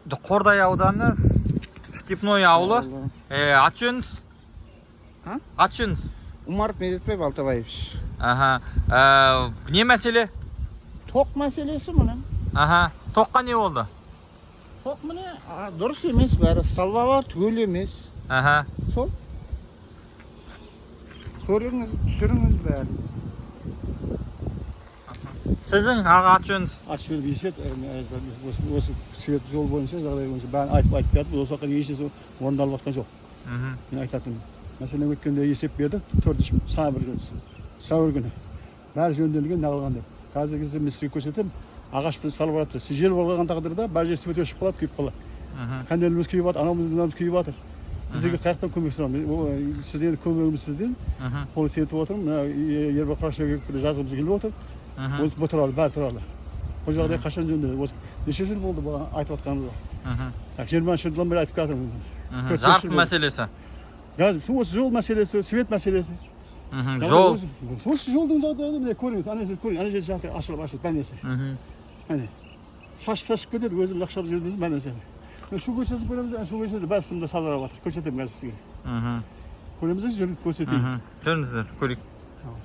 Qorday audani Stepnoy ауылы. Ат жөніңіз? Ат жөніңіз? Умаров Медетбек Алтабаевич. Не мәселе? Тоқ мәселесі мұны. Тоққа не болды? Тоқ мұны дұрыс емес, бәрі салба бар, түгел емес. Сол. Көріңіз, түсіріңіз бәрі. Сіздің аға ат жөніңіз? Ат жөнім Есет, осы свет жол бойынша, жағдай бойынша бәрін айтып берді. Осы уақытқа дейін ешнәрсе орындалып жатқан жоқ. Мен айтатыным. Мәселен өткенде есеп берді, 4 сәуір күні. Бәрі жөнделген, нағылған деп. Қазір кезде мен сізге көрсетемін, ағаш біз салып жатыр. Сіз жел болған тағдырда бәр жер свет өшіп қалады, күйіп қалады. Қанделіміз күйіп жатыр, анамыз күйіп жатыр. Біздерге қаяқтан көмек сұрамын. Сізден көмегіміз сізден. Қол сетіп отырмын. Ербай Қарашөге жазғымыз келіп отыр. Осы бұл туралы, бәрі туралы. Бұл жағдай қашан жөнделеді? Неше жыл болды бұл айтып жатқанымыз. 20 жылдан бері айтып жатырмын. Жарық мәселесі. Осы жол мәселесі, свет мәселесі. Жол. Осы жолдың жағдайы міне көріңіз, ана жер жағдай ашылып, бәнесі. Шашып кетеді, өзім ақшамыз жердіңіз бәнесі. Шу көшесі көреміз, шу көшесі бәрі сымда салдырап жатыр. Көрсетемін қазір сізге. Көреміз, жүріп көрсетейін. Жүріңіздер, көрейік.